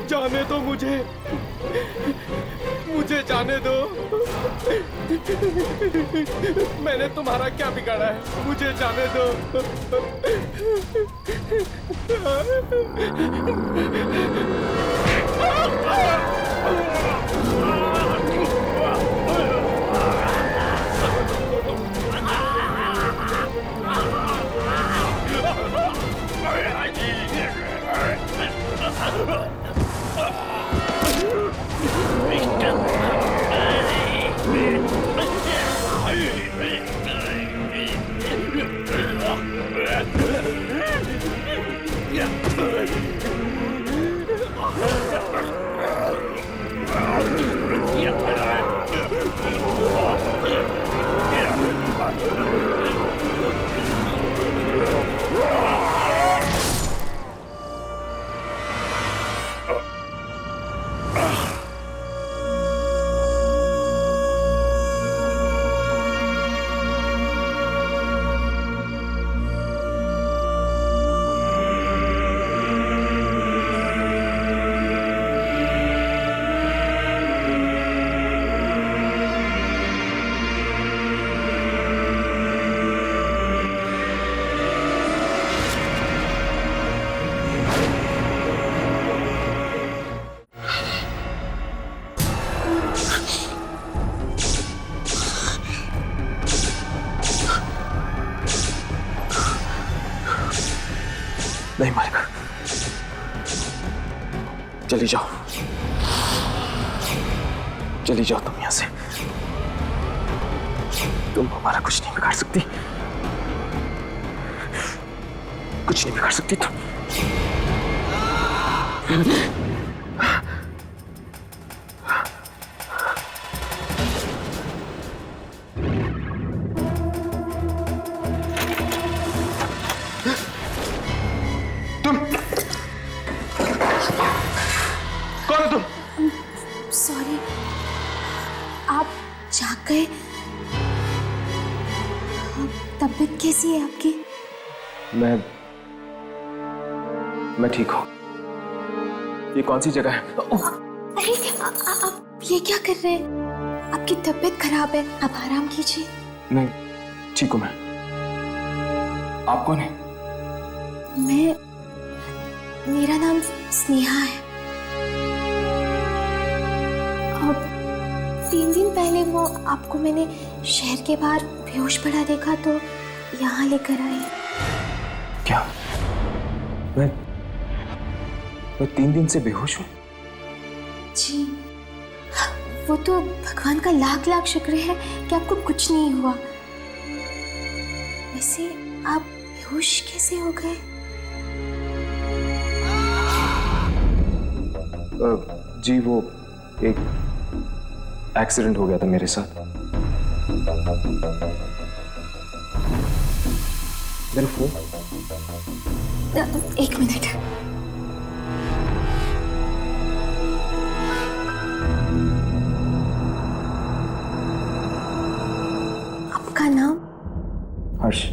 जाने दो मुझे, मुझे जाने दो। मैंने तुम्हारा क्या बिगाड़ा है? मुझे जाने दो। नहीं मारेगा। चली जाओ, चली जाओ तुम यहां से। तुम हमारा कुछ नहीं बिगाड़ सकती, कुछ नहीं बिगाड़ सकती तुम। कौन हो तुम? सॉरी, आप जाग गए। तबीयत कैसी है आपकी? मैं ठीक हूं। ये कौन सी जगह है? अरे आप ये क्या कर रहे हैं? आपकी तबीयत खराब है, आप आराम कीजिए। नहीं, ठीक हूं मैं। आप कौन है? मेरा नाम स्नेहा है। अब 3 दिन पहले वो आपको मैंने शहर के बाहर बेहोश पड़ा देखा तो यहाँ लेकर आई। क्या? मैं 3 दिन से बेहोश हूँ? जी, वो तो भगवान का लाख लाख शुक्र है कि आपको कुछ नहीं हुआ। वैसे आप बेहोश कैसे हो गए? जी, वो एक एक्सीडेंट हो गया था मेरे साथ। मेरा फोन? 1 मिनट। आपका नाम? हर्ष।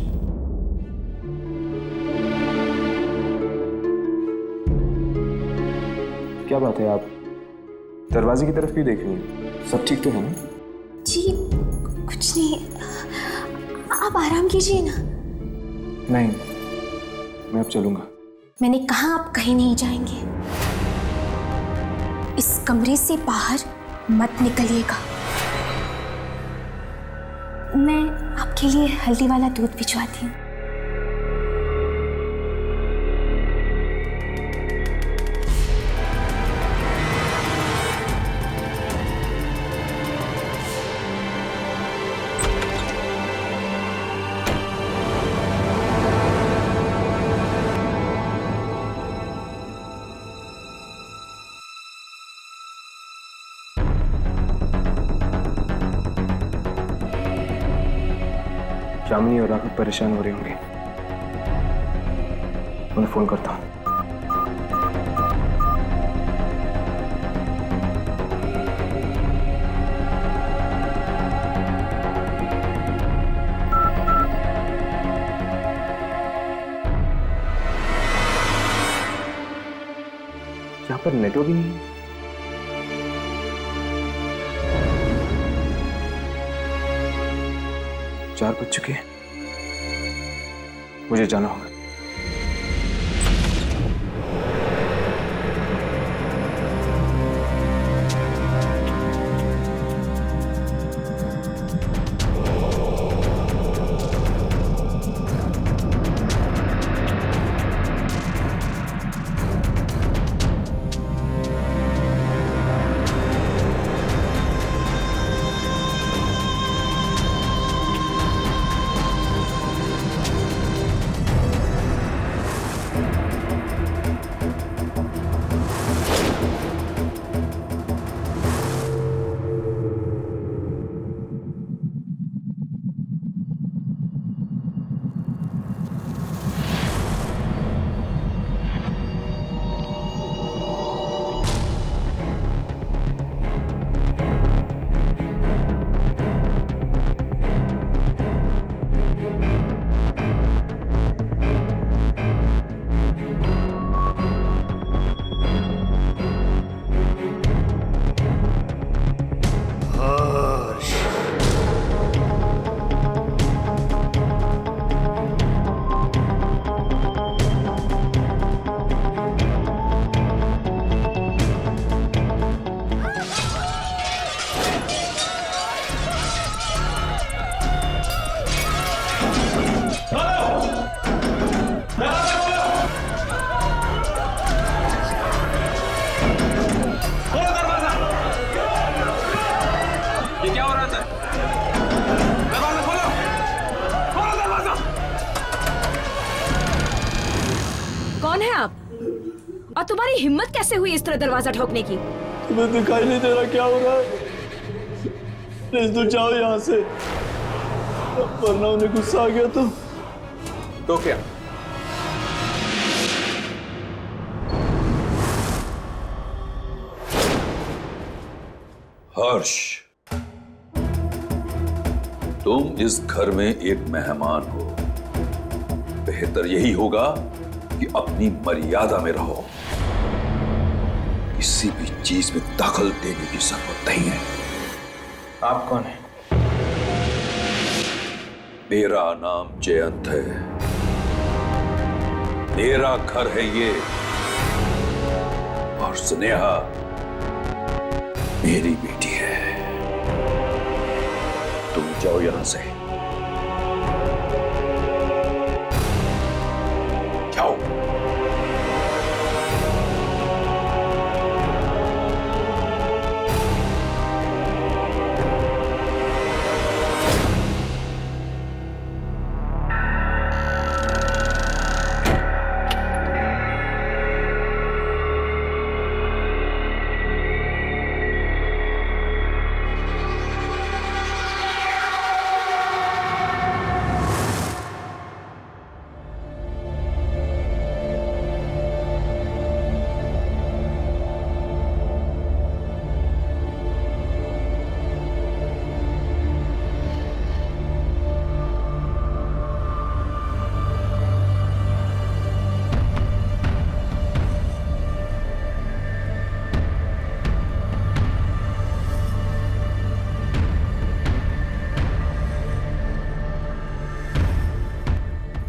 क्या बात है, आप दरवाजे की तरफ क्यों देख रही हैं? सब ठीक तो है ना? जी कुछ नहीं, आप आराम कीजिए ना। नहीं, मैं अब चलूंगा। मैंने कहा आप कहीं नहीं जाएंगे। इस कमरे से बाहर मत निकलिएगा। मैं आपके लिए हल्दी वाला दूध भिजवाती हूँ। यामिनी और राघव परेशान हो रहे होंगे, उन्हें फोन करता हूँ। यहाँ पर नेटवर्क ही नहीं है। 4 बज चुके हैं, मुझे जाना होगा। कौन है आप? और तुम्हारी हिम्मत कैसे हुई इस तरह दरवाजा ठोकने की? तुम्हें दिखाई नहीं दे रहा क्या हो रहा है? प्लीज तुम जाओ यहाँ से, वरना उन्हें गुस्सा आ गया तो क्या? हर्ष, तुम इस घर में एक मेहमान हो। बेहतर यही होगा कि अपनी मर्यादा में रहो। किसी भी चीज में दखल देने की जरूरत नहीं है। आप कौन हैं? मेरा नाम जयंत है। मेरा घर है ये, और स्नेहा मेरी बेटी है। तुम जाओ यहां से, जाओ।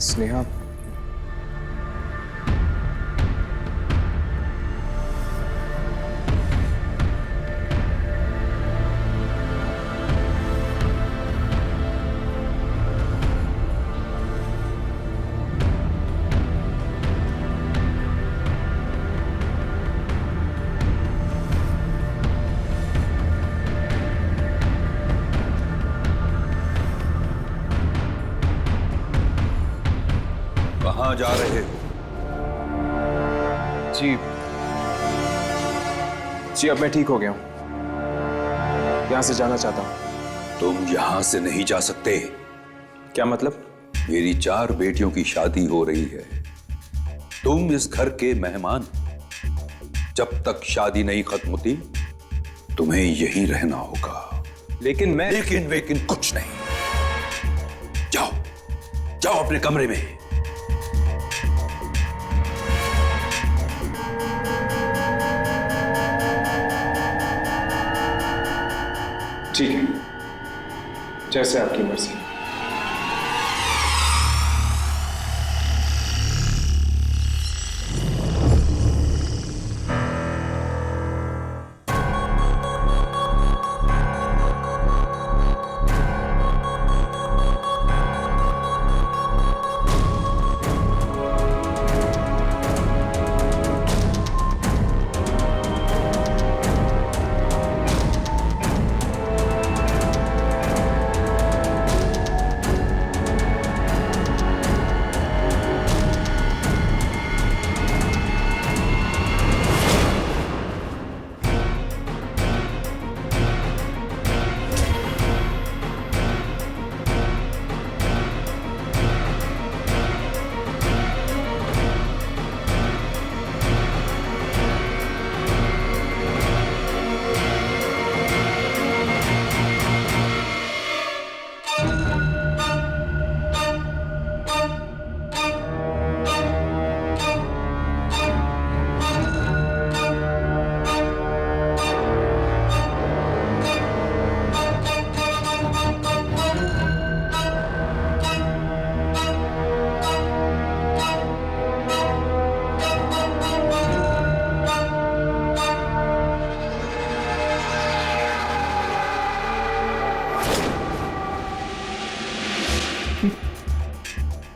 स्नेहा, कहां जा रहे हो? जी अब मैं ठीक हो गया हूं, यहां से जाना चाहता हूं। तुम यहां से नहीं जा सकते। क्या मतलब? मेरी 4 बेटियों की शादी हो रही है। तुम इस घर के मेहमान हो। जब तक शादी नहीं खत्म होती तुम्हें यहीं रहना होगा। लेकिन मैं लेकिन कुछ नहीं। जाओ जाओ अपने कमरे में। ठीक है, जैसे आपकी मर्जी।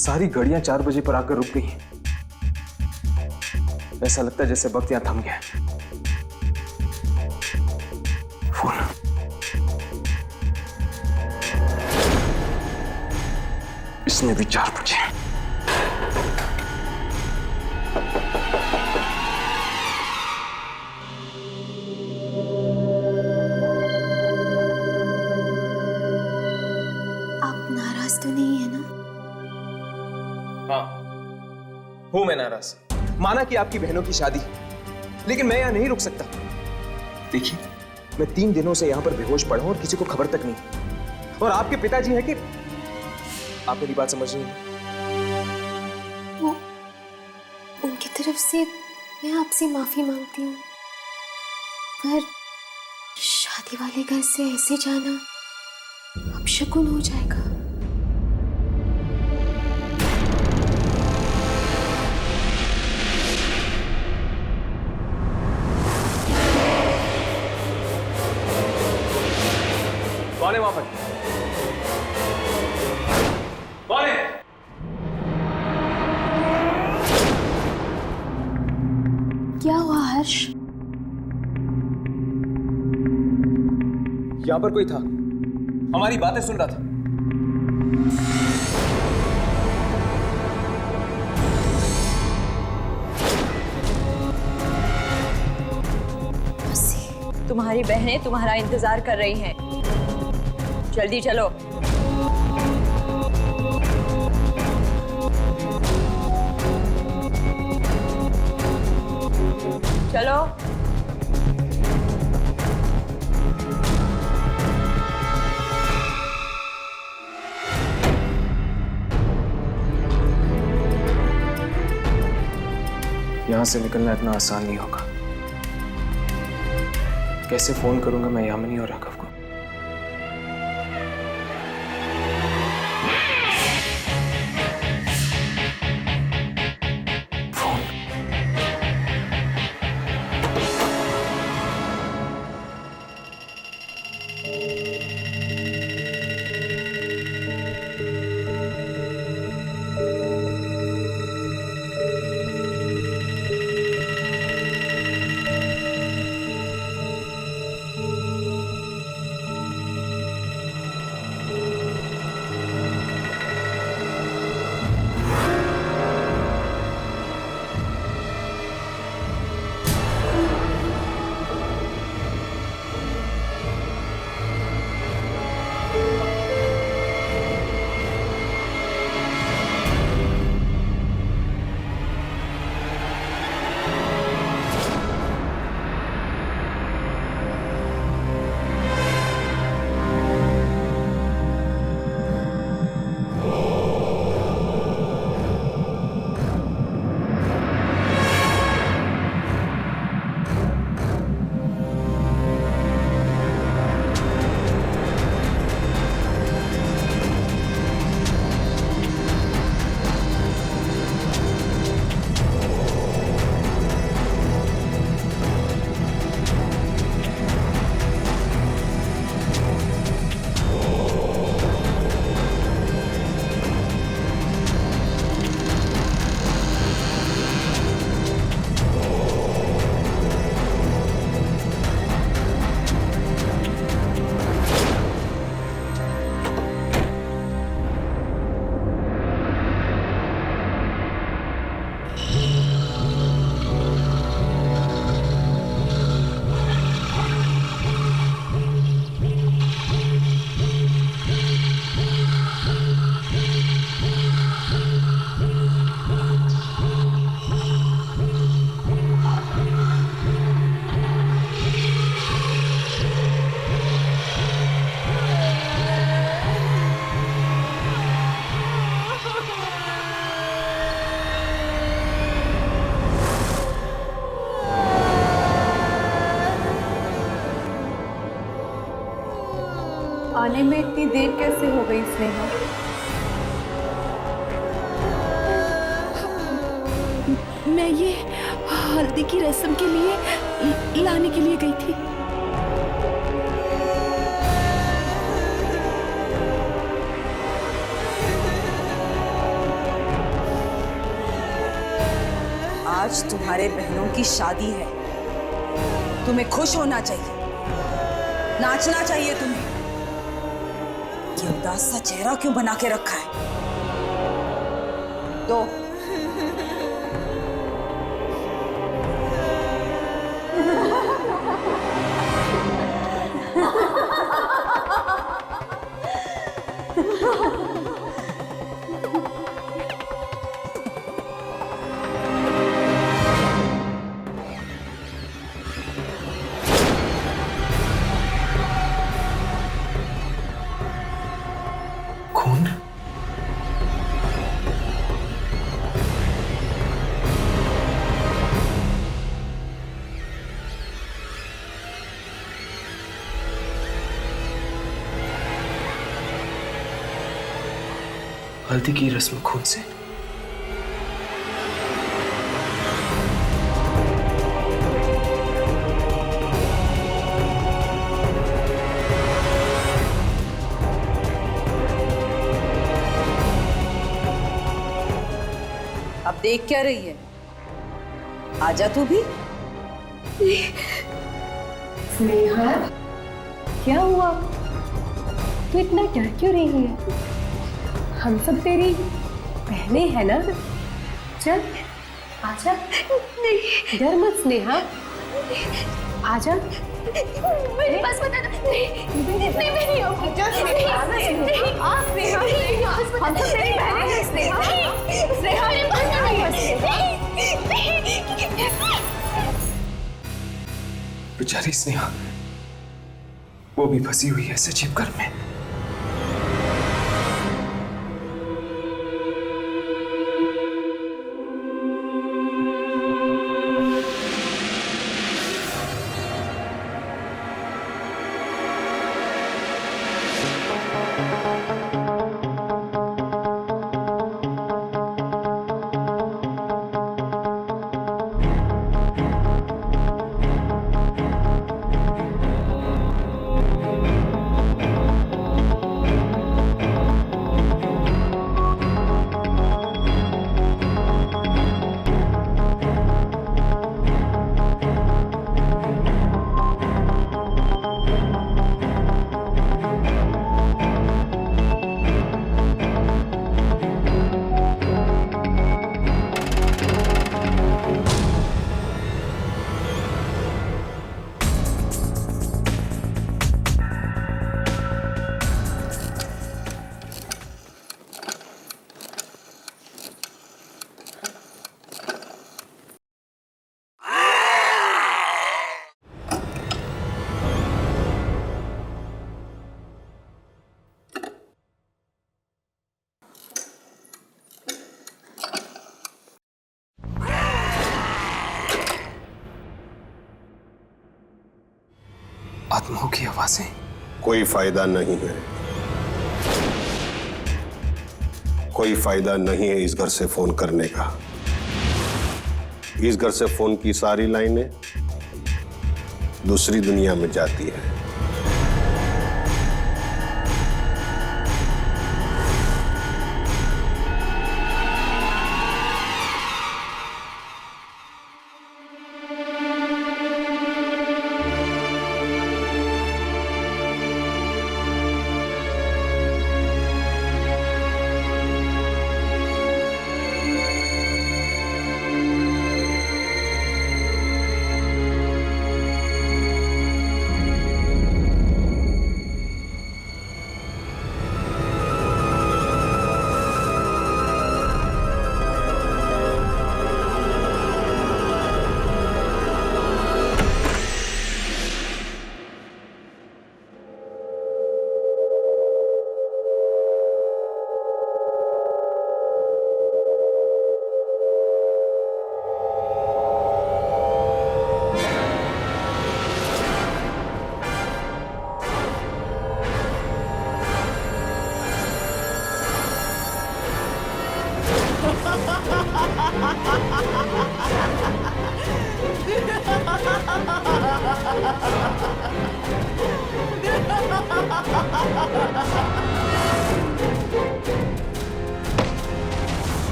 सारी घड़ियां 4 बजे पर आकर रुक गई हैं। ऐसा लगता है जैसे वक्त यहां थम गया है। फोन। इसमें भी 4 बजे। आप नाराज तो नहीं है ना? हाँ, हूं मैं नाराज। माना कि आपकी बहनों की शादी, लेकिन मैं यहां नहीं रुक सकता। देखिए, मैं 3 दिनों से यहां पर बेहोश पड़ा हूं और किसी को खबर तक नहीं। और आपके पिताजी हैं कि आप मेरी बात समझ रही हैं? वो उनकी तरफ से मैं आपसे माफी मांगती हूँ, पर शादी वाले घर से ऐसे जाना अपशकुन हो जाएगा। कौन है वहां पर? कौन है? क्या हुआ हर्ष? यहां पर कोई था, हमारी बातें सुन रहा था। तुम्हारी बहनें तुम्हारा इंतजार कर रही हैं। जल्दी चलो। चलो। यहां से निकलना इतना आसान नहीं होगा। कैसे फोन करूंगा मैं यामिनी और राघव को? आने में इतनी देर कैसे हो गई स्नेहा? मैं ये हल्दी की रस्म के लिए लाने के लिए गई थी। आज तुम्हारे बहनों की शादी है, तुम्हें खुश होना चाहिए, नाचना चाहिए तुम्हें। ये उदास सा चेहरा क्यों बना के रखा है? दो खून? हल्दी की रस्म खून से? अब देख क्या रही है? आजा तू भी। स्नेहा, क्या हुआ? तू इतना डर क्यों रही है? हम सब तेरी बहनें हैं ना? चल आजा। नहीं, डर मत स्नेहा, आजा। मेरे पास बता। नहीं नहीं हो। आजा स्नेहा, आ स्नेहा, हम सब तेरी बहनें हैं स्नेहा। स्नेहा मेरे पास बेचारी स्नेहा, वो भी फंसी हुई है सजीव घर में। आत्माओं की आवाजें। कोई फायदा नहीं है, कोई फायदा नहीं है इस घर से फोन करने का। इस घर से फोन की सारी लाइनें दूसरी दुनिया में जाती है।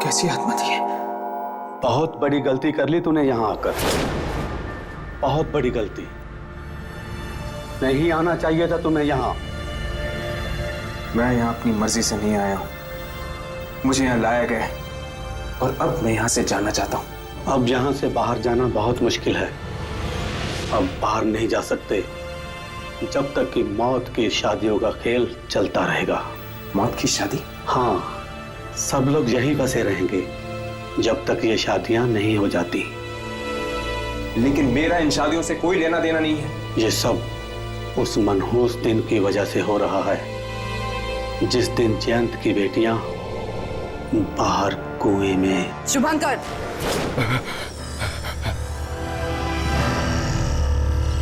कैसी आत्मा थी? बहुत बड़ी गलती कर ली तूने यहां आकर, बहुत बड़ी गलती। नहीं आना चाहिए था तुम्हें यहां। मैं यहाँ अपनी मर्जी से नहीं आया हूँ, मुझे यहाँ लाया गया है और अब मैं यहाँ से जाना चाहता हूँ। अब यहां से बाहर जाना बहुत मुश्किल है। अब बाहर नहीं जा सकते जब तक कि मौत की शादियों का खेल चलता रहेगा। मौत की शादी? हाँ, सब लोग यही बसे रहेंगे जब तक ये शादियां नहीं हो जाती। लेकिन मेरा इन शादियों से कोई लेना देना नहीं है। ये सब उस मनहूस दिन की वजह से हो रहा है जिस दिन जयंत की बेटियां बाहर कुएं में। शुभंकर,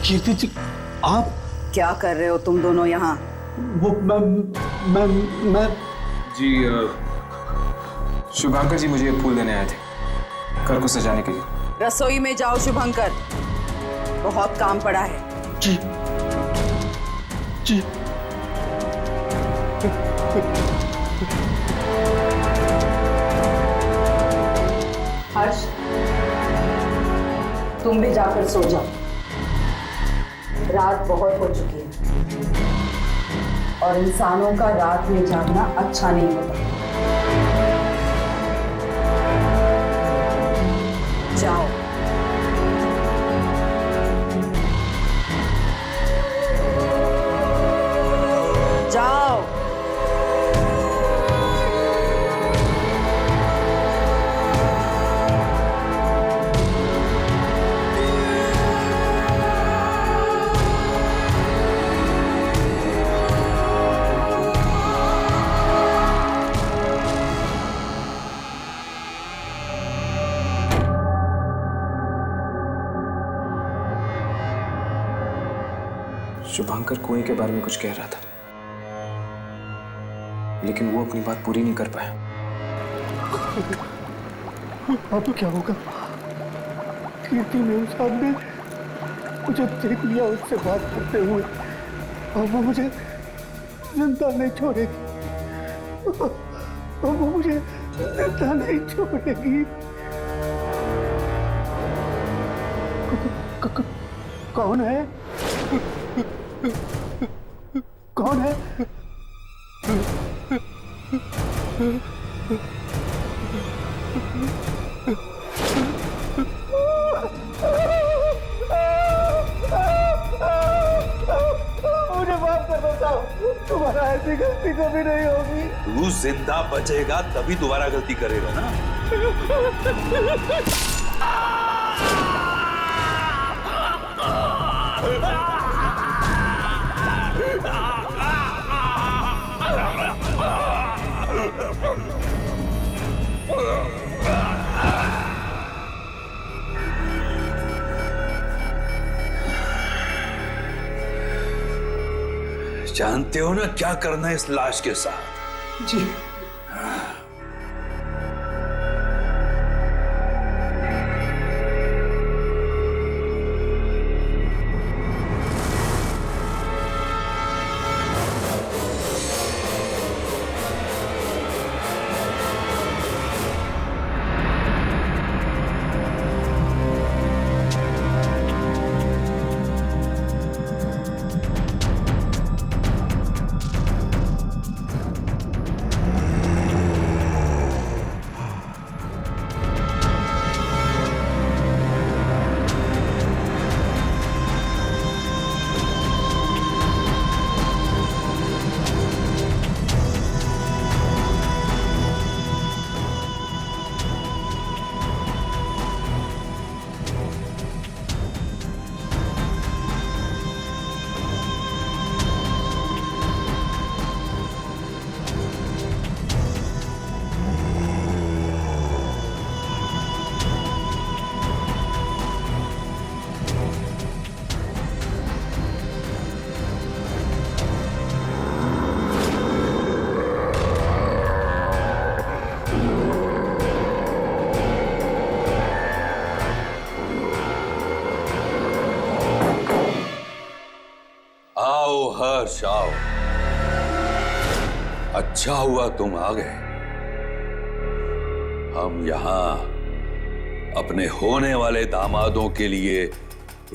कीर्ति जी, आप क्या कर रहे हो तुम दोनों यहाँ? वो मैं जी शुभंकर जी मुझे फूल देने आए थे घर को सजाने के लिए। रसोई में जाओ शुभंकर, बहुत काम पड़ा है। जी जी। हर्ष, तुम भी जाकर सो जाओ, रात बहुत हो चुकी है और इंसानों का रात में जागना अच्छा नहीं होता। जाओ। जाओ। शुभंकर कुएं के बारे में कुछ कह रहा था, लेकिन वो अपनी बात पूरी नहीं कर पाया। अब क्या होगा? कीर्ति ने उस आदमी मुझे देख लिया उससे बात करते हुए, और वो मुझे जिंदा नहीं छोड़ेगी। वो मुझे जिंदा नहीं छोड़ेगी। कौन है? कौन है? मुझे माफ कर दो साहब, तुम्हारा ऐसी गलती कभी नहीं होगी। तू जिंदा बचेगा तभी दोबारा गलती करेगा ना। जानते हो ना क्या करना है इस लाश के साथ? जी हर्ष आओ। अच्छा हुआ तुम आ गए। हम यहां अपने होने वाले दामादों के लिए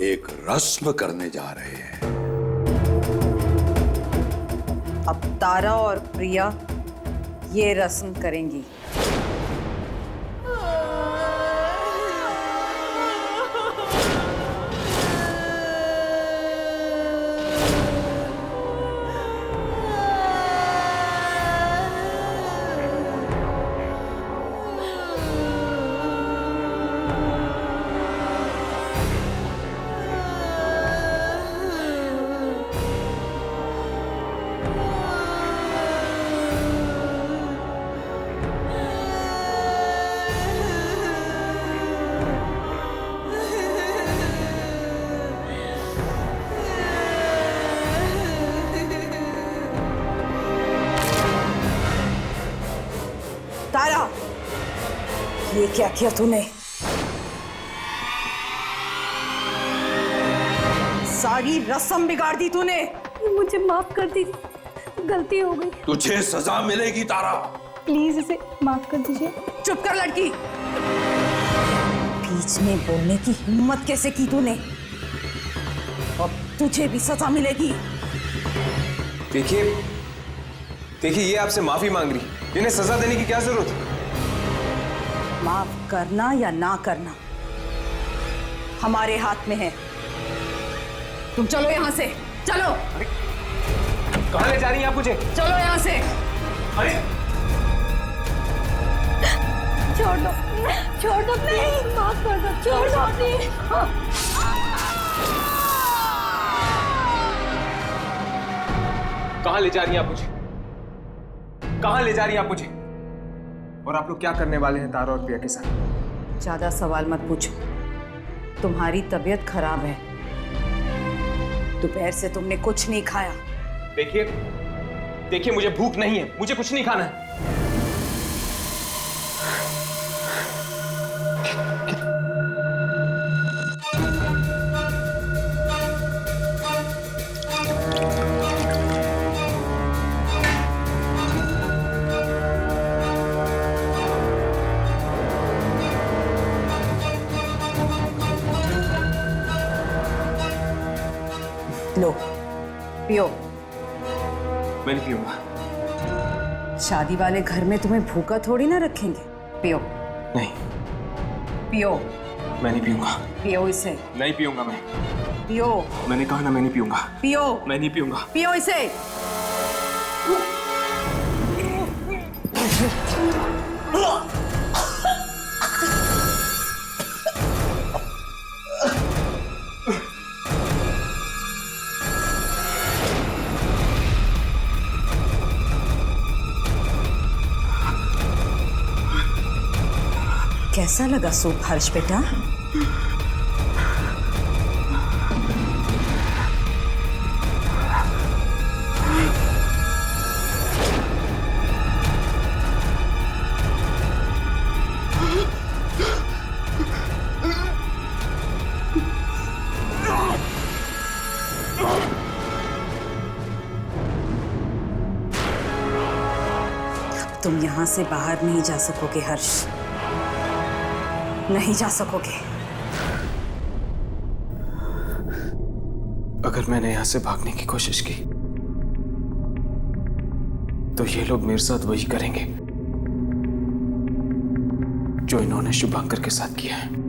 एक रस्म करने जा रहे हैं। अब तारा और प्रिया ये रस्म करेंगी। तारा, ये क्या किया तूने? सारी रस्म बिगाड़ दी तूने। मुझे माफ कर दीजिए, गलती हो गई। तुझे सजा मिलेगी तारा। प्लीज इसे माफ कर दीजिए। चुप कर लड़की। बीच में बोलने की हिम्मत कैसे की तूने? अब तुझे भी सजा मिलेगी। देखिए देखिए, ये आपसे माफी मांग रही, इन्हें सजा देने की क्या जरूरत है? माफ करना या ना करना हमारे हाथ में है। तुम चलो यहां से, चलो। कहां ले जा रही हैं आप मुझे? चलो यहां से। अरे छोड़ दो, छोड़ दो प्लीज, माफ कर दो, छोड़ दो प्लीज। कहां ले जा रही हैं आप मुझे? कहां ले जा रही हैं आप मुझे? और आप लोग क्या करने वाले हैं तारा और प्रिया के साथ? ज्यादा सवाल मत पूछो। तुम्हारी तबीयत खराब है, दोपहर से तुमने कुछ नहीं खाया। देखिए देखिए, मुझे भूख नहीं है, मुझे कुछ नहीं खाना है। लो पियो। मैं नहीं पीऊंगा। शादी वाले घर में तुम्हें भूखा थोड़ी ना रखेंगे। पियो। नहीं, पियो। मैं नहीं पीऊंगा। पियो इसे। नहीं पीऊंगा मैं। पियो। मैंने कहा ना, मैं नहीं पीऊंगा। पियो। मैं नहीं पीऊंगा। पियो इसे। कैसा लगा सूप हर्ष बेटा? तुम यहां से बाहर नहीं जा सकोगे हर्ष, नहीं जा सकोगे। अगर मैंने यहां से भागने की कोशिश की तो ये लोग मेरे साथ वही करेंगे जो इन्होंने शुभांकर के साथ किया है।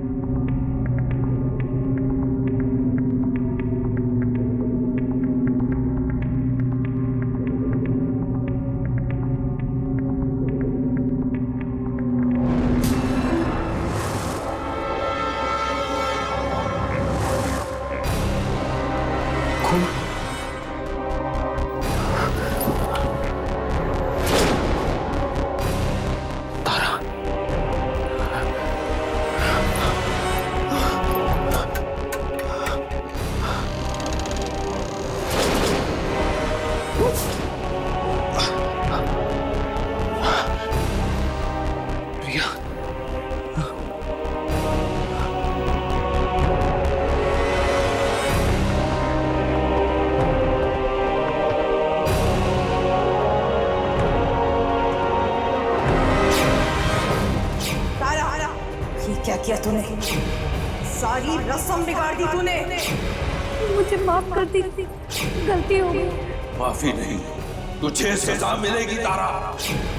तारा, किया तूने, सारी रस्म बिगाड़ दी तूने। मुझे माफ कर दी, गलती हो गई। माफी नहीं, तुझे सजा मिलेगी तारा।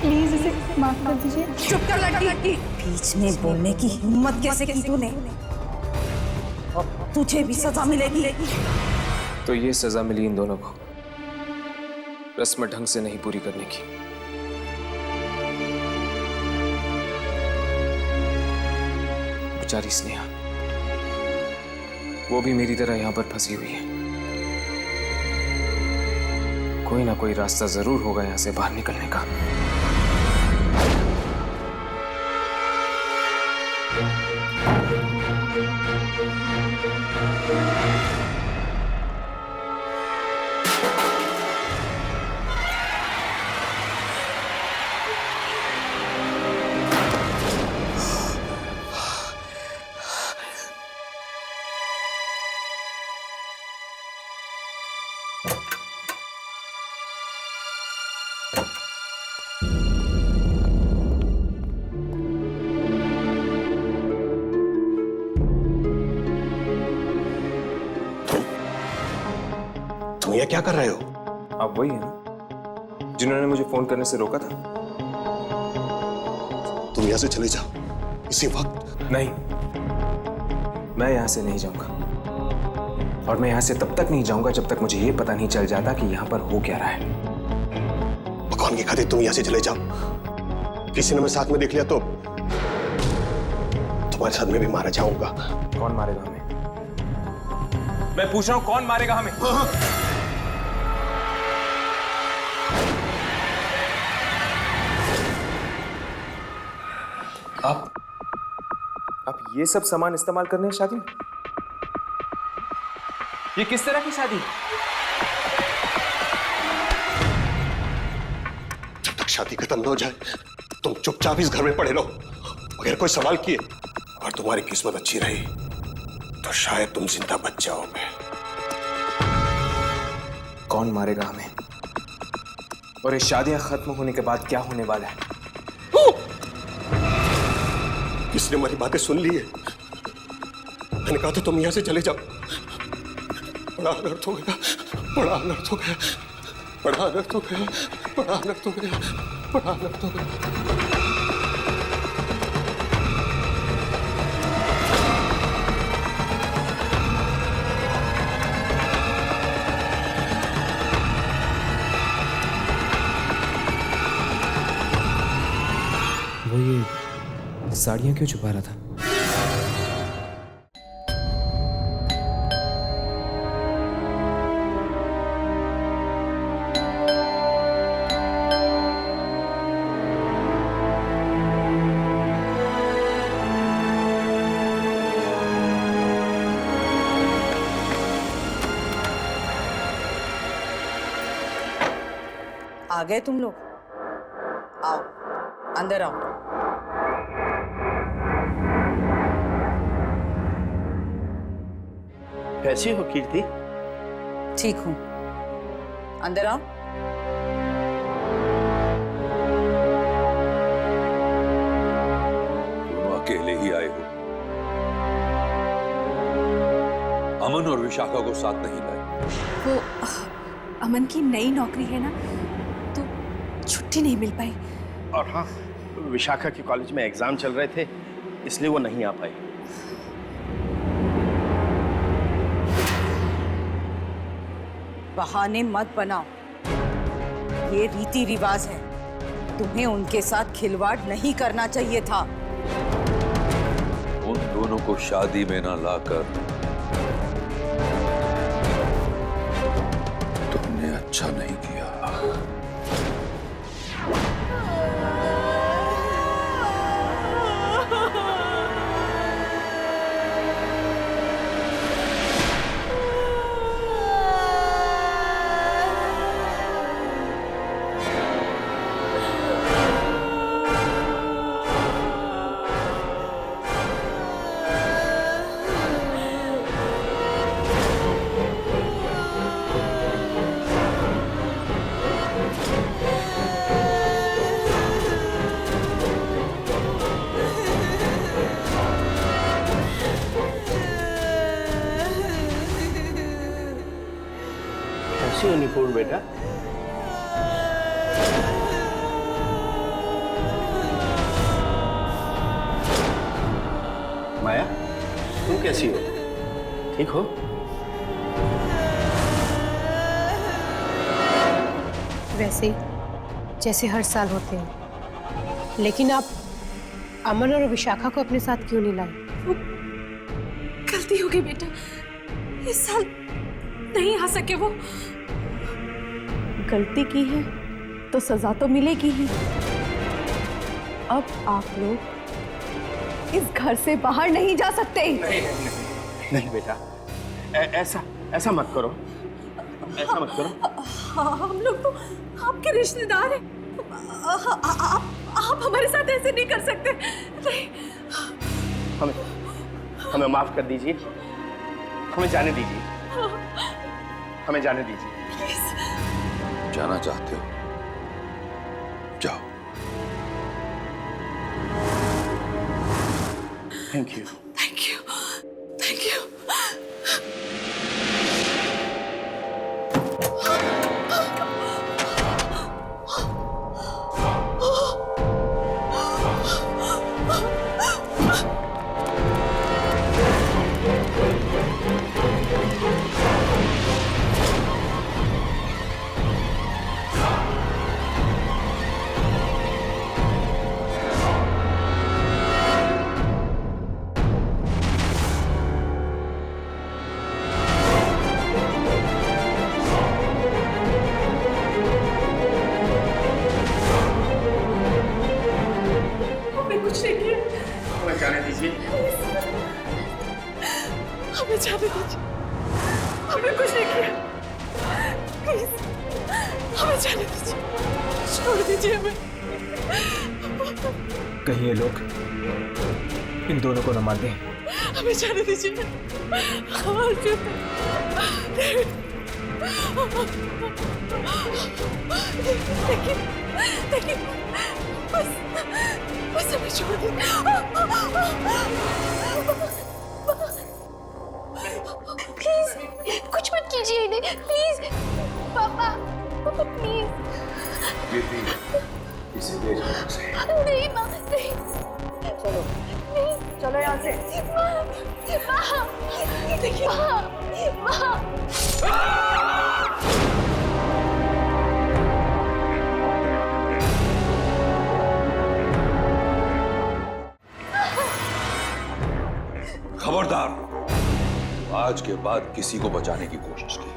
प्लीज इसे माफ कर दीजिए। चुप कर लड़की, बीच में बोलने की हिम्मत कैसे की तूने? तुझे भी सजा मिलेगी। तो ये सजा मिली इन दोनों को रस्म ढंग से नहीं पूरी करने की। बेचारी स्नेहा, वो भी मेरी तरह यहां पर फंसी हुई है। कोई ना कोई रास्ता जरूर होगा यहां से बाहर निकलने का। तुम ये क्या कर रहे हो? आप वही है ना जिन्होंने मुझे फोन करने से रोका था? तुम यहां से चले जाओ इसी वक्त। नहीं, मैं यहां से नहीं जाऊंगा। और मैं यहां से तब तक नहीं जाऊंगा जब तक मुझे यह पता नहीं चल जाता कि यहां पर हो क्या रहा है। भगवान की खातिर तुम यहां से चले जाओ। किसी ने मैं साथ में देख लिया तो तुम्हारे साथ में भी मारा जाऊंगा। कौन मारेगा हमें? मैं पूछ रहा हूं, कौन मारेगा हमें? आप ये सब सामान इस्तेमाल करने हैं शादी में? ये किस तरह की शादी? जब तक शादी खत्म न हो जाए तुम चुपचाप इस घर में पड़े रहो। अगर कोई सवाल किए और तुम्हारी किस्मत अच्छी रही तो शायद तुम जिंदा बच जाओगे। कौन मारेगा हमें? और ये शादियां खत्म होने के बाद क्या होने वाला है? किसने हमारी बातें सुन ली है? मैंने कहा था तुम यहां से चले जाओ। बड़ा अनर्थ हो गया, बड़ा अनर्थ हो गया, बड़ा अनर्थ हो गया, बड़ा अनर्थ हो गया, बड़ा अनर्थ हो गया। वो ये साड़ियां क्यों छुपा रहा था? आ गए तुम लोग? आओ, अंदर आओ। कैसी हो कीर्ति? ठीक हूं, अंदर आओ। तुम अकेले ही आए हो? अमन और विशाखा को साथ नहीं लाए? वो अमन की नई नौकरी है ना, तो छुट्टी नहीं मिल पाई। और हाँ, विशाखा के कॉलेज में एग्जाम चल रहे थे, इसलिए वो नहीं आ पाई। बहाने मत बनाओ, ये रीति रिवाज है। तुम्हें उनके साथ खिलवाड़ नहीं करना चाहिए था। उन दोनों को शादी में ना लाकर तुमने अच्छा नहीं किया। कैसी हो निपुण बेटा? माया, तुम कैसी हो? ठीक हो? वैसे जैसे हर साल होते हैं, लेकिन आप अमन और विशाखा को अपने साथ क्यों नहीं लाए? गलती हो गई बेटा, इस साल नहीं आ सके वो। गलती की है तो सजा तो मिलेगी ही। अब आप लोग इस घर से बाहर नहीं जा सकते। नहीं बेटा, ऐसा मत करो, ऐसा मत करो। हम लोग तो आपके रिश्तेदार हैं। आप हमारे साथ ऐसे नहीं कर सकते। नहीं। हमें माफ कर दीजिए, हमें जाने दीजिए, हमें जाने दीजिए। जाना चाहते हो? जाओ। Thank you. Thank you, thank you. हमें जाने दीजिए। हमें जाने दीजिए, हमें कुछ नहीं किया। प्लीज हमें जाने दीजिए, छोड़ दीजिए हमें। कहीं ये लोग इन दोनों को न मार दें। हमें जाने दीजिए। लेकिन बस हमें छोड़ दीजिए। प्लीज कुछ मत कीजिए इन्हें, प्लीज पापा, प्लीज। इसे ले जाओ यहाँ से। नहीं माँ, नहीं। चलो नहीं, चलो यहाँ से। माँ, देखिए माँ। खबरदार, आज के बाद किसी को बचाने की कोशिश की,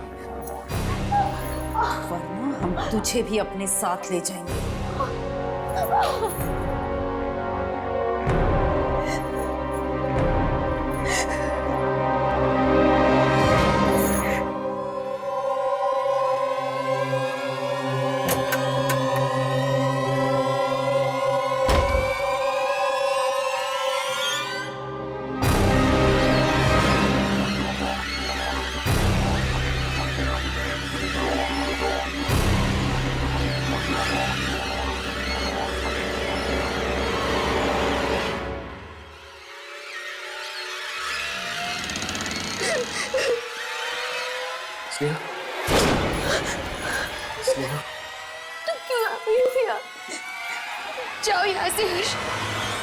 वरना हम तुझे भी अपने साथ ले जाएंगे। स्नेहा, स्नेहा, तुम क्यों आ गई हो यहाँ? जाओ यहाँ से हर्ष,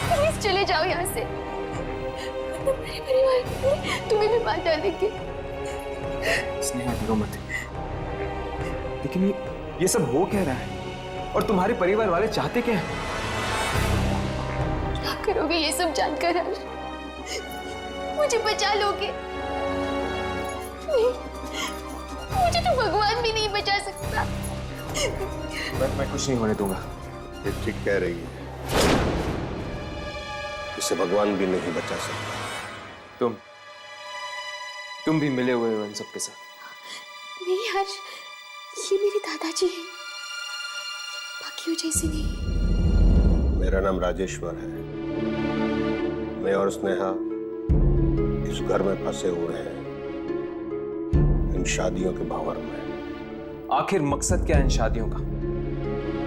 प्लीज चले जाओ यहाँ से। मेरे परिवार के लिए तुम्हें भी मार डालेंगे। स्नेहा डरो मत। लेकिन ये सब हो क्या रहा है? और तुम्हारे परिवार वाले चाहते क्या है? क्या करोगे ये सब जानकर हर्ष? मुझे बचा लोगे? नहीं, मुझे तो भगवान भी नहीं बचा सकता। मैं कुछ नहीं होने दूंगा। ये ठीक कह रही है, इसे भगवान भी नहीं बचा सकता। तुम भी मिले हुए हो इन सबके साथ। नहीं हर्ष, ये मेरे दादाजी हैं, बाकियों जैसे नहीं। मेरा नाम राजेश्वर है। मैं और स्नेहा इस घर में फंसे हुए हैं, इन शादियों के भंवर में। आखिर मकसद क्या है इन शादियों का?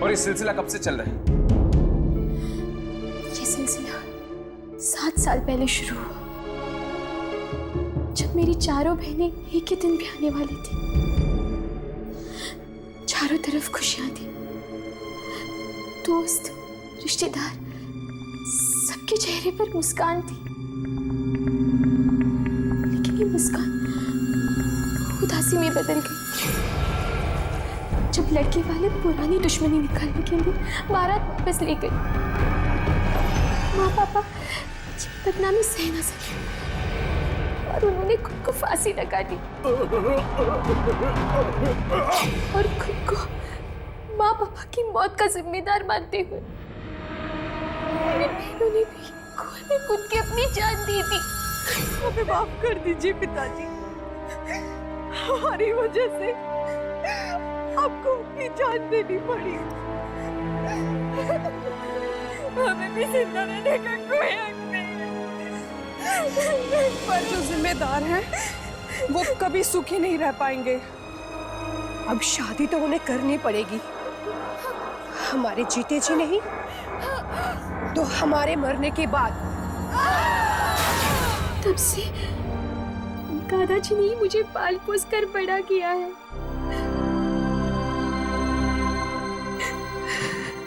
और ये सिलसिला कब से चल रहा है? ये सिलसिला 7 साल पहले शुरू हुआ, जब मेरी चारों बहनें एक ही दिन ब्याहने वाली थी। चारों तरफ खुशियां थी। दोस्त, रिश्तेदार, सबके चेहरे पर मुस्कान थी। लेकिन ये मुस्कान उदासी में बदल गई जब लड़के वाले पुरानी दुश्मनी निकालने के लिए बारात वापस ले गए। माँ पापा बदनामी सह ना सके और उन्होंने खुद को फांसी लगा दी और खुद को माँ पापा की मौत का जिम्मेदार मानते हुए मेरी बहनों ने भी कुएं में कूद के अपनी जान दी थी। हमें माफ कर दीजिए पिताजी, हमारी वजह से आपको अपनी जान देनी पड़ी। हमें भी जिंदा रहने का कोई हक नहीं है। पर जो जिम्मेदार हैं वो कभी सुखी नहीं रह पाएंगे। अब शादी तो उन्हें करनी पड़ेगी, हमारे जीते जी नहीं तो हमारे मरने के बाद। तब से दादाजी ने ही मुझे पाल पोस कर बड़ा किया है।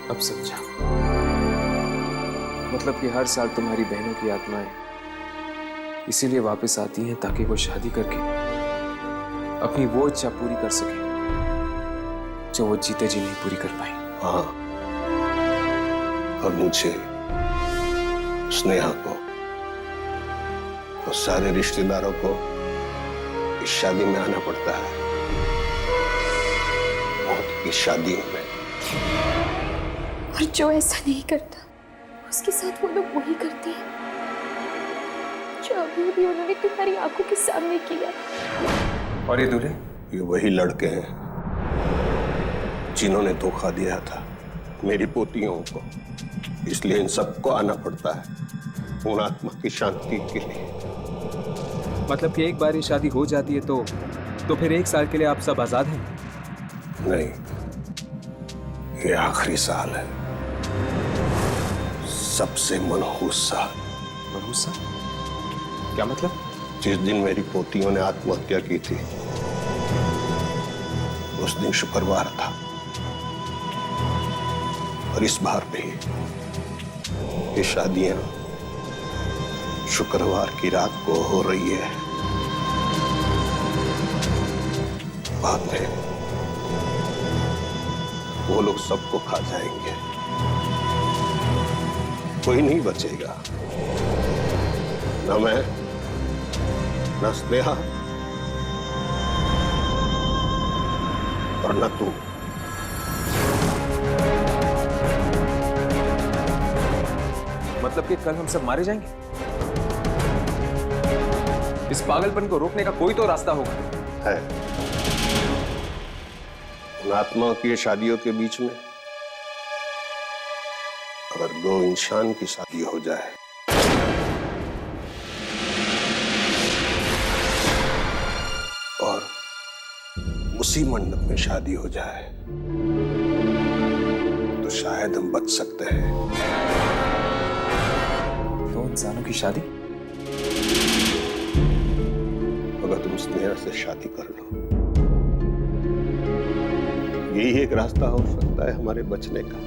अब समझा। मतलब कि हर साल तुम्हारी बहनों की आत्माएं इसीलिए वापस आती हैं ताकि वो शादी करके अपनी वो इच्छा पूरी कर सके जो वो जीते जी नहीं पूरी कर पाई। हाँ, और मुझे, स्नेहा को और सारे रिश्तेदारों को इस शादी में आना पड़ता है। मौत की शादी में। और जो ऐसा नहीं करता उसके साथ वो लोग वही करते हैं जो अभी भी उन्होंने तुम्हारी आंखों के सामने किया। और ये दूल्हे? ये वही लड़के हैं जिन्होंने धोखा दिया था मेरी पोतियों को। इसलिए इन सबको आना पड़ता है उन आत्मा की शांति के लिए। मतलब कि एक बार ये शादी हो जाती है तो फिर 1 साल के लिए आप सब आजाद हैं? नहीं, ये आखिरी साल है, सबसे मनहूस साल। मनहूस साल? क्या मतलब? जिस दिन मेरी पोतियों ने आत्महत्या की थी उस दिन शुक्रवार था, और इस बार भी ये शादियां शुक्रवार की रात को हो रही है। बाद में वो लोग सबको खा जाएंगे, कोई नहीं बचेगा, न मैं, न स्नेहा और न तू। मतलब कि कल हम सब मारे जाएंगे? इस पागलपन को रोकने का कोई तो रास्ता होगा। है। उन आत्माओं की शादियों के बीच में अगर 2 इंसान की शादी हो जाए और उसी मंडप में शादी हो जाए तो शायद हम बच सकते हैं। 2 इंसानों की शादी? अगर तुम स्नेहा से शादी कर लो, यही एक रास्ता हो सकता है हमारे बचने का।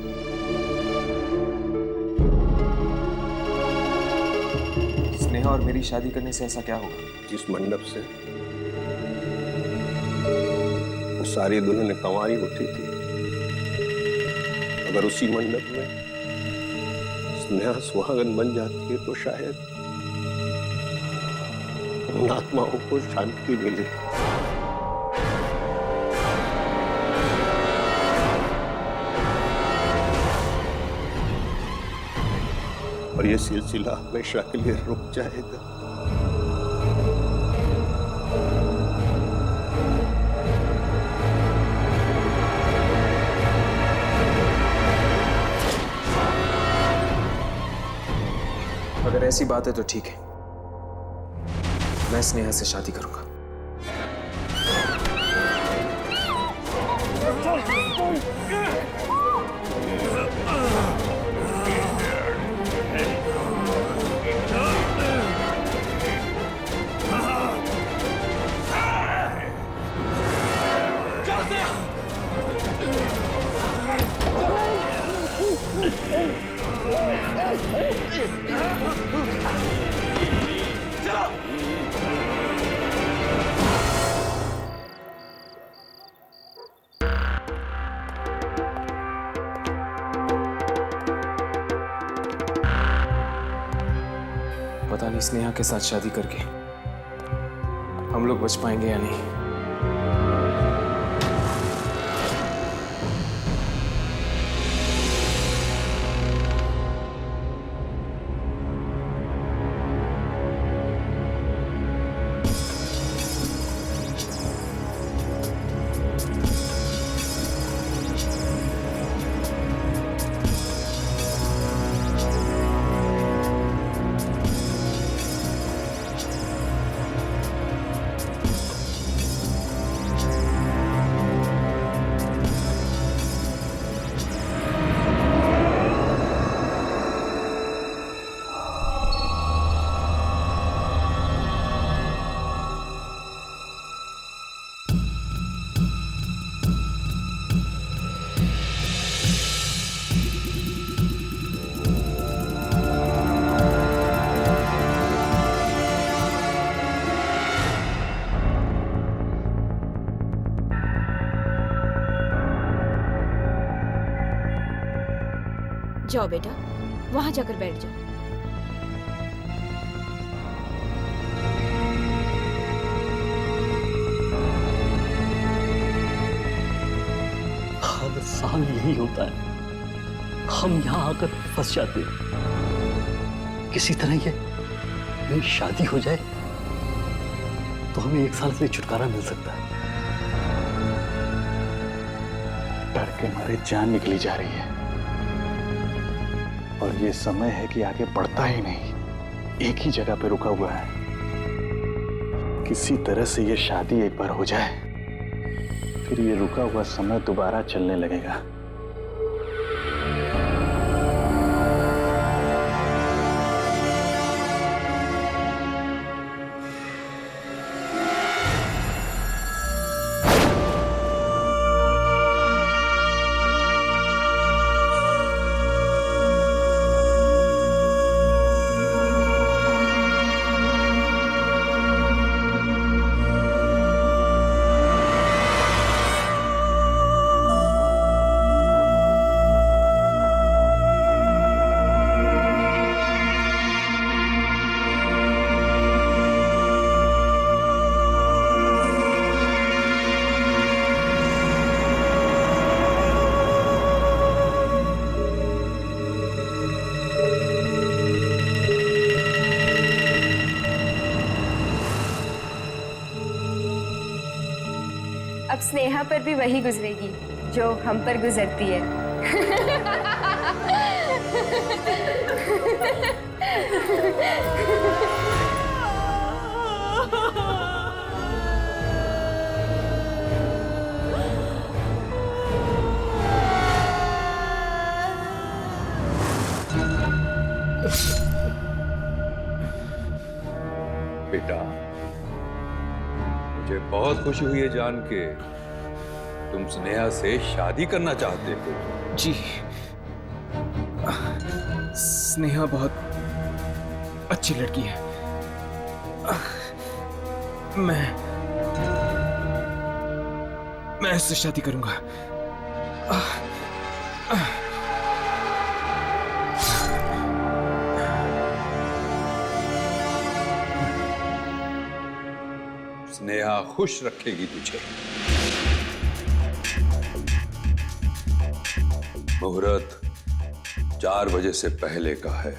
स्नेहा और मेरी शादी करने से ऐसा क्या होगा? जिस मंडप से वो सारी दुल्हनें कंवारी उठी थी, अगर उसी मंडप में स्नेहा सुहागन बन जाती है तो शायद उन आत्माओं को शांति मिले। और ये सिलसिला हमेशा के लिए रुक जाएगा। अगर ऐसी बात है तो ठीक है, मैं स्नेहा से शादी करूंगा। पता नहीं स्नेहा के साथ शादी करके हम लोग बच पाएंगे या नहीं। जाओ बेटा, वहां जाकर बैठ जाओ। हर साल यही होता है, हम यहाँ आकर फंस जाते हैं। किसी तरह ये शादी हो जाए तो हमें 1 साल से छुटकारा मिल सकता है। डर के मारे जान निकली जा रही है और ये समय है कि आगे बढ़ता ही नहीं, एक ही जगह पे रुका हुआ है। किसी तरह से ये शादी एक बार हो जाए, फिर ये रुका हुआ समय दोबारा चलने लगेगा। अब स्नेहा पर भी वही गुजरेगी जो हम पर गुजरती है। बेटा, मुझे बहुत खुशी हुई है जान के तुम स्नेहा से शादी करना चाहते हो। जी, स्नेहा बहुत अच्छी लड़की है। मैं इससे शादी करूंगा। स्नेहा खुश रखेगी तुझे। मुहूर्त 4 बजे से पहले का है।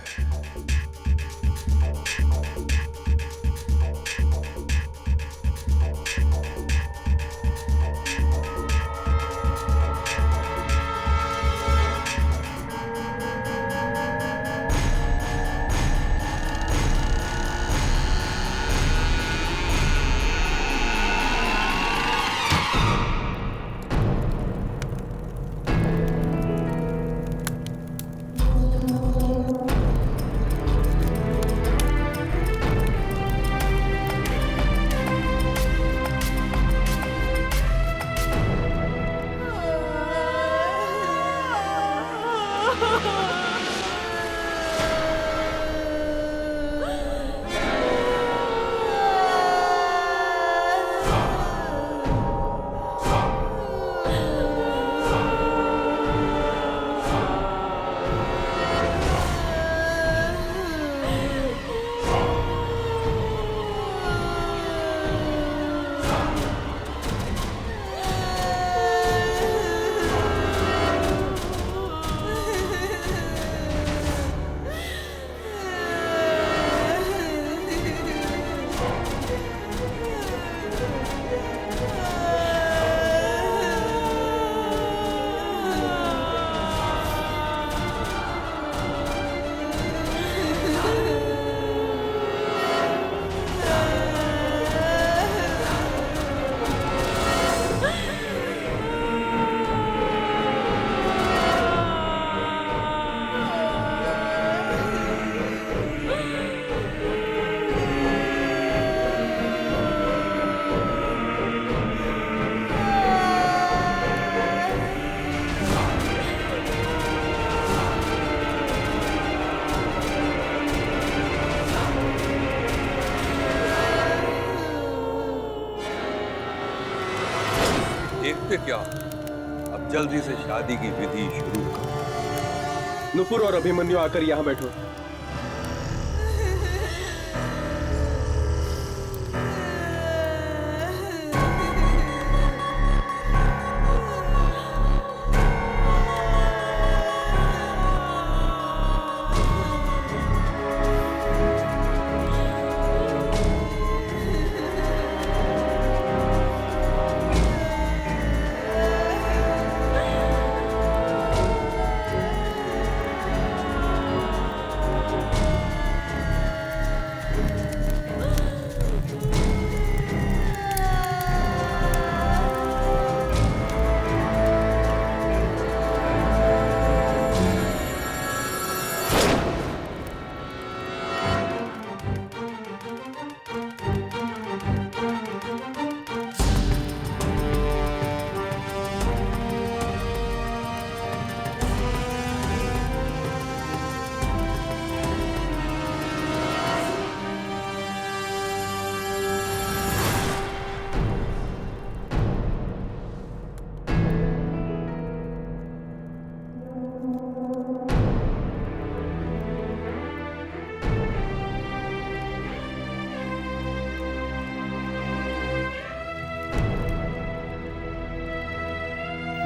जल्दी से शादी की विधि शुरू करो। नुपुर और अभिमन्यु आकर यहाँ बैठो।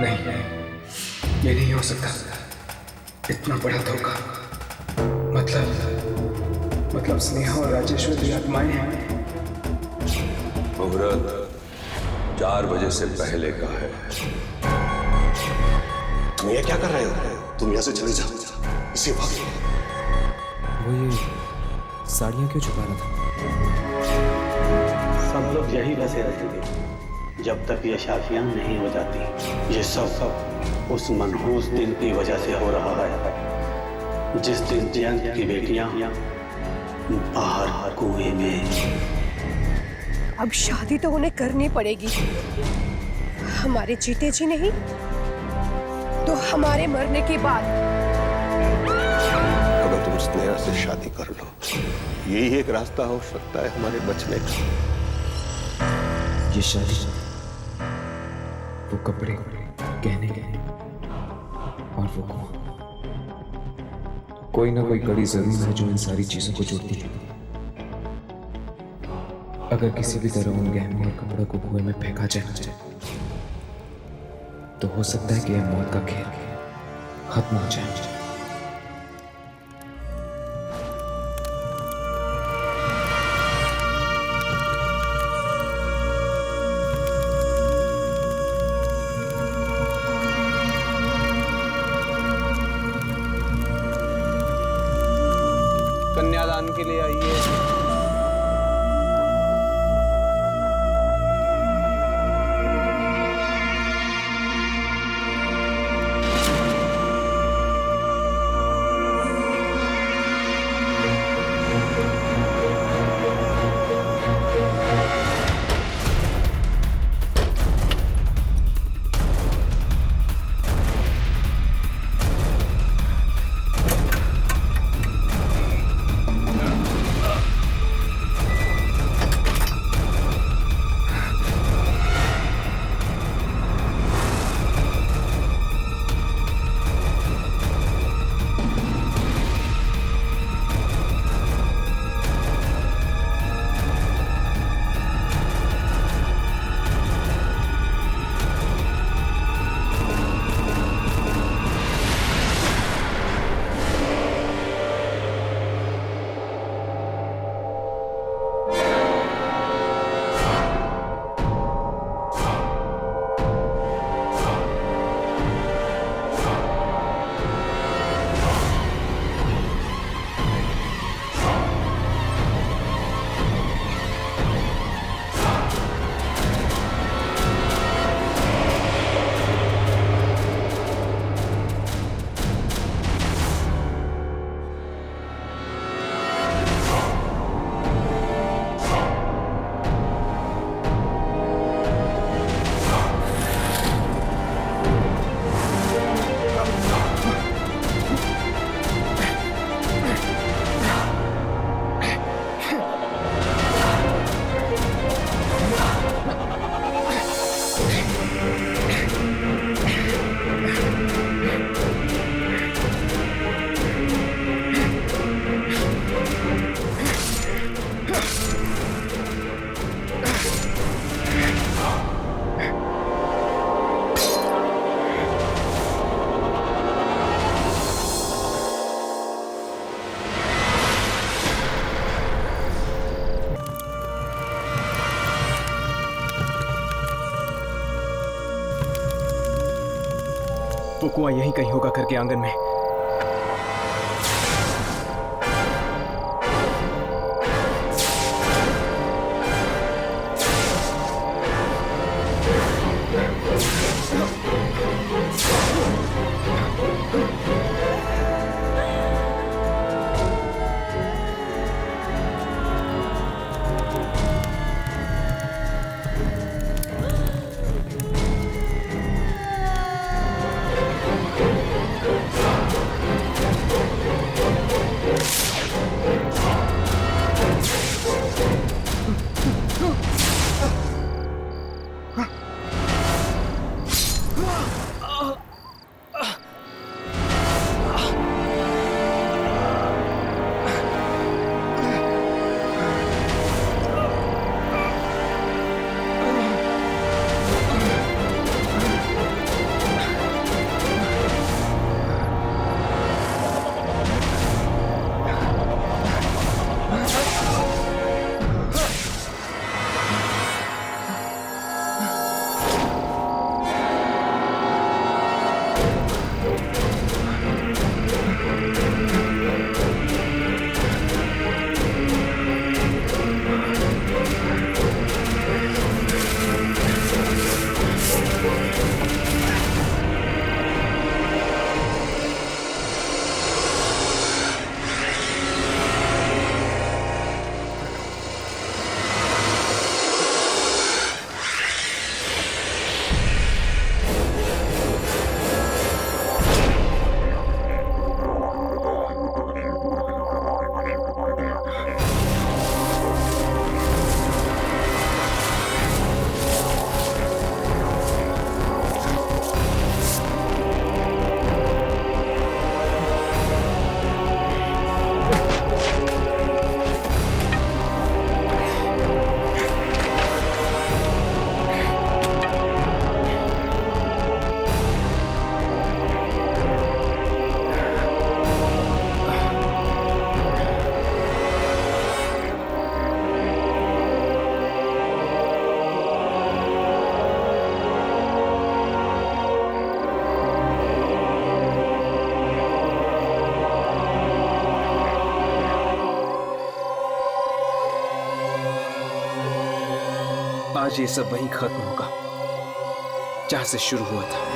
नहीं, ये नहीं हो सकता। इतना बड़ा धोखा। मतलब स्नेहा और राजेश्वरी आत्माएं हैं। मुहूर्त 4 बजे से पहले का है। तुम ये क्या कर रहे हो? तुम यहाँ से चले जाओ इसी वक्त। वो ये साड़ियाँ क्यों छुपा रहा था? सब लोग यही बसे रहेंगे जब तक ये शादियां नहीं हो जाती। ये सब उस मनहूस दिन की वजह से हो रहा है जिस दिन जयंत की बेटियां बाहर कुएं में। अब शादी तो उन्हें करनी पड़ेगी। हमारे जीते जी नहीं तो हमारे मरने के बाद। अगर तुम स्नेहा से शादी कर लो, यही एक रास्ता हो सकता है हमारे बचने का। ये शादी, वो कपड़े, गहने और वो कोई ना कोई कड़ी जरूर है जो इन सारी चीजों को जोड़ती है। अगर किसी भी तरह उन गहनों और कपड़ों को कुएं में फेंका जाए तो हो सकता है कि यह मौत का खेल खत्म हो जाए। कन्यादान के लिए आइए। वो कुआं यहीं कहीं होगा घर के आंगन में। आज ये सब वहीं खत्म होगा जहां से शुरू हुआ था।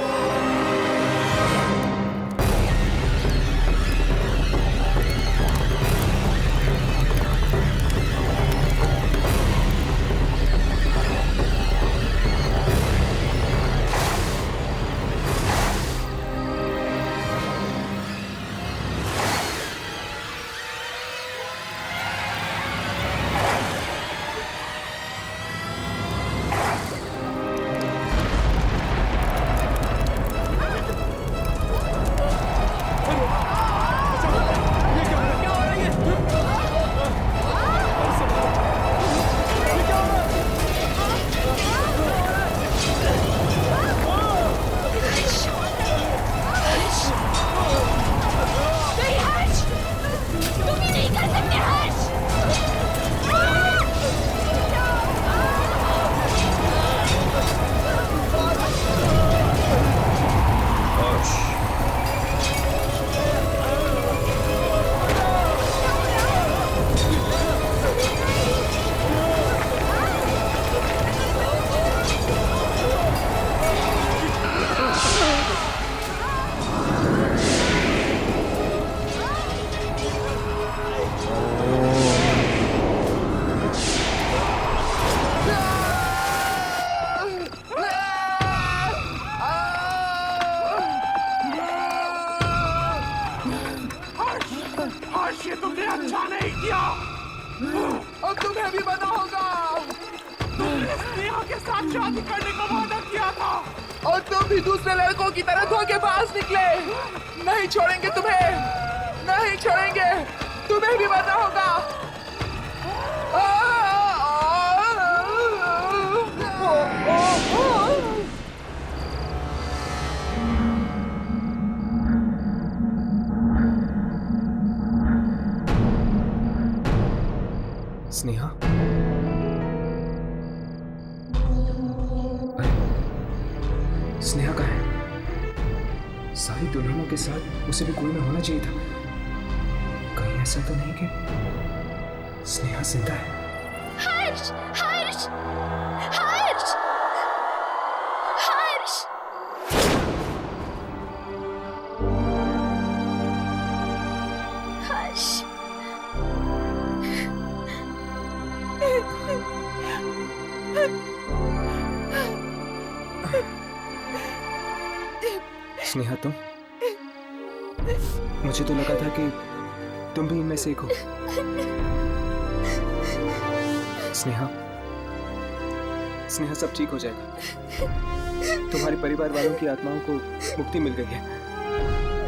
ये तुमने अच्छा नहीं किया और तुम्हें भी पता होगा तुमने स्नेहा के साथ शादी करने का वादा किया था और तुम भी दूसरे लड़कों की तरह धोखेबाज निकले। नहीं छोड़ेंगे तुम्हें, नहीं छोड़ेंगे, तुम्हें भी पता होगा। स्नेहा, स्नेहा कहाँ है? सारी दुल्हनों के साथ उसे भी कुएं में होना चाहिए था। कहीं ऐसा तो नहीं कि स्नेहा जिंदा है? हर्ष! हर्ष! हर्ष! हर्ष! हर्ष! स्नेहा, तुम? मुझे तो लगा था कि तुम भी इनमें से एक हो। स्नेहा, स्नेहा, सब ठीक हो जाएगा। तुम्हारे परिवार वालों की आत्माओं को मुक्ति मिल गई है।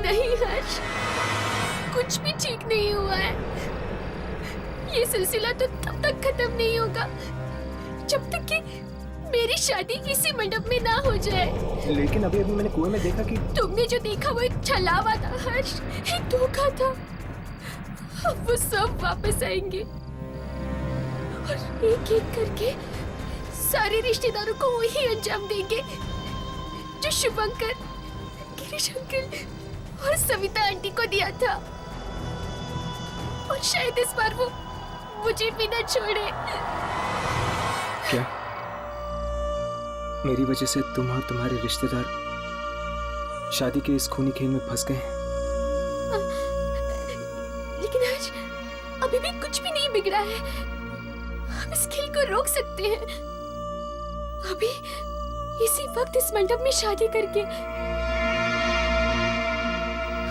नहीं हर्ष, कुछ भी ठीक नहीं हुआ है। ये सिलसिला तो तब तक खत्म नहीं होगा जब तक कि मेरी शादी इसी मंडप में ना हो जाए। लेकिन अभी अभी मैंने कुएं में देखा कि तुमने जो देखा वो एक छलावा था हर्ष, एक धोखा था। अब वो सब वापस आएंगे और एक एक करके सारे रिश्तेदारों को वही अंजाम देंगे जो शुभंकर, गिरीश अंकल और सविता आंटी को दिया था। और शायद इस बार वो मुझे भी न छोड़े। क्या मेरी वजह से तुम और तुम्हारे रिश्तेदार शादी के इस खूनी खेल में फंस गए? लेकिन आज अभी भी कुछ भी नहीं बिगड़ा है। हम इस खेल को रोक सकते हैं अभी इसी वक्त इस मंडप में शादी करके।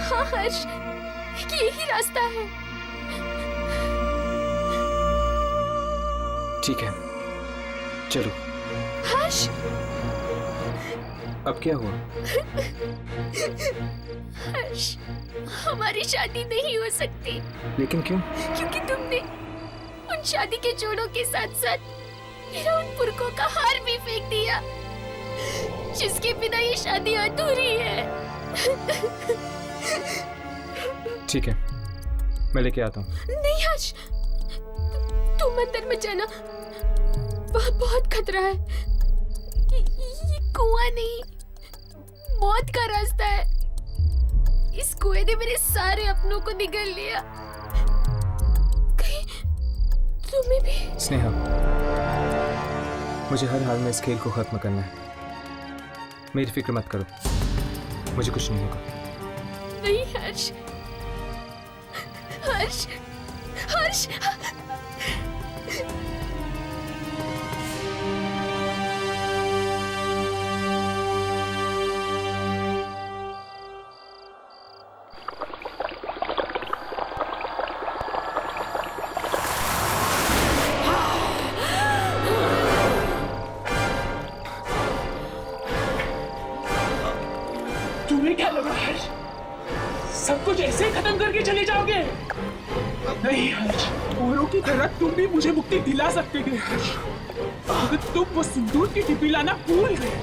हाँ हर्ष, यही रास्ता है। ठीक है, चलो। हर्ष, अब क्या हुआ? हर्ष, हमारी शादी नहीं हो सकती। लेकिन क्यों? क्योंकि तुमने उन शादी के जोड़ों के साथ साथ मेरा उन पुरखों का हार भी फेंक दिया, जिसके बिना ये शादी अधूरी है। ठीक है, मैं लेके आता हूँ। नहीं हर्ष, तुम अंदर मत जाना, वहाँ बहुत खतरा है। ये कुआं नहीं, मौत का रास्ता है। इस कुएं ने मेरे सारे अपनों को निगल लिया। कहीं तुम्हें भी? स्नेहा, मुझे हर हाल में इस खेल को खत्म करना है। मेरी फिक्र मत करो, मुझे कुछ नहीं होगा। नहीं हर्ष, हर्ष, हर्ष। तुम्हें क्या लगा हर्ष, सब कुछ ऐसे खत्म करके चले जाओगे? नहीं हर्ष, औरों की तरह तुम भी मुझे मुक्ति दिला सकते थे हर्ष, अगर तुम वो सिंदूर की डिब्बी लाना भूल गए।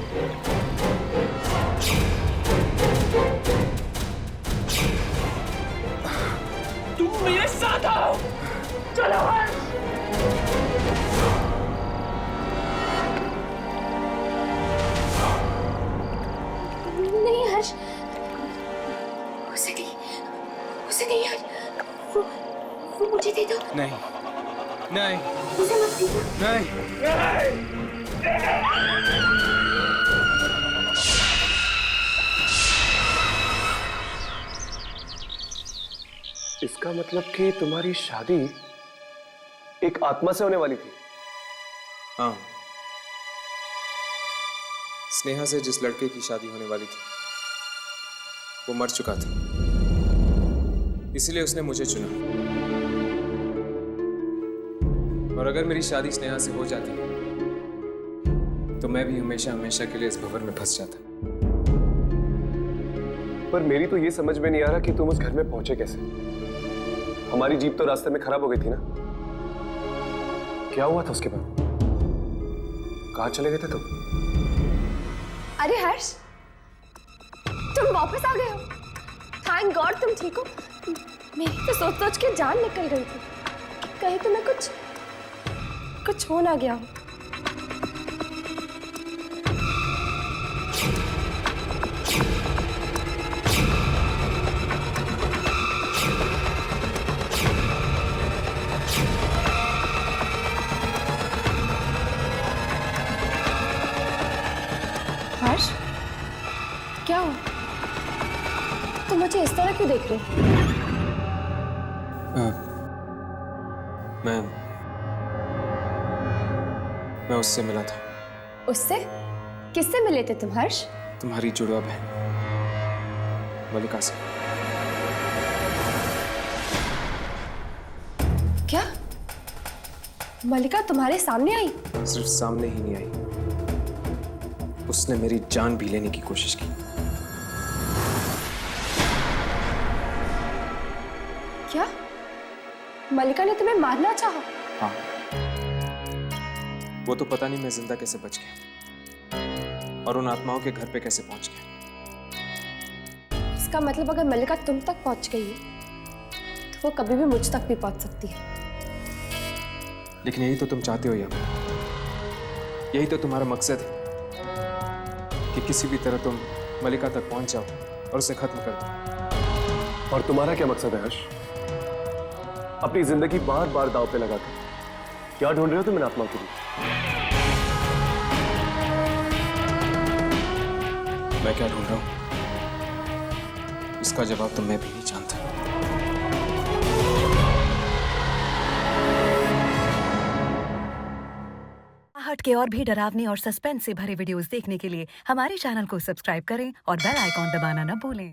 तुम मेरे साथ आओ, चलो हर्ष। नहीं हर्ष, उसे नहीं हर्ष, वो मुझे दे दो। नहीं, नहीं, उसे मत दीजिए। नहीं। इसका मतलब कि तुम्हारी शादी एक आत्मा से होने वाली थी? हाँ, स्नेहा से जिस लड़के की शादी होने वाली थी वो मर चुका था, इसलिए उसने मुझे चुना। और अगर मेरी शादी स्नेहा से हो जाती तो मैं भी हमेशा हमेशा के लिए इस भंवर में फंस जाता। पर मेरी तो ये समझ में नहीं आ रहा कि तुम उस घर में पहुंचे कैसे। हमारी जीप तो रास्ते में खराब हो गई थी ना? क्या हुआ था उसके बाद? कहाँ चले गए थे तुम? अरे हर्ष, तुम वापस आ गए हो। थैंक गॉड तुम ठीक हो। मेरी तो सोच सोच के जान निकल गई थी, कहीं तुम्हें कुछ हो ना गया हो। तुम मुझे इस तरह क्यों देख रहे हो? मैं उससे मिला था। उससे? किससे मिले थे तुम हर्ष? तुम्हारी जुड़वा बहन मलिका से। क्या मलिका तुम्हारे सामने आई? सिर्फ सामने ही नहीं आई, उसने मेरी जान भी लेने की कोशिश की। क्या मलिका ने तुम्हें मारना चाहा? हाँ, वो तो पता नहीं मैं जिंदा कैसे बच गया और उन आत्माओं के घर पे कैसे पहुंच गया। इसका मतलब अगर मलिका तुम तक पहुंच गई है तो वो कभी भी मुझ तक भी पहुंच सकती है। लेकिन यही तो तुम चाहते हो यार, यही तो तुम्हारा मकसद है कि किसी भी तरह तुम मलिका तक पहुंच जाओ और उसे खत्म कर दो। और तुम्हारा क्या मकसद है हर्ष? अपनी जिंदगी बार बार दांव पे लगाकर क्या ढूंढ रहे हो तुम इन आत्माओं के लिए? मैं क्या ढूंढ रहा हूं, इसका जवाब तो मैं भी नहीं जानता। हट के और भी डरावनी और सस्पेंस से भरे वीडियोस देखने के लिए हमारे चैनल को सब्सक्राइब करें और बेल आइकॉन दबाना न भूलें।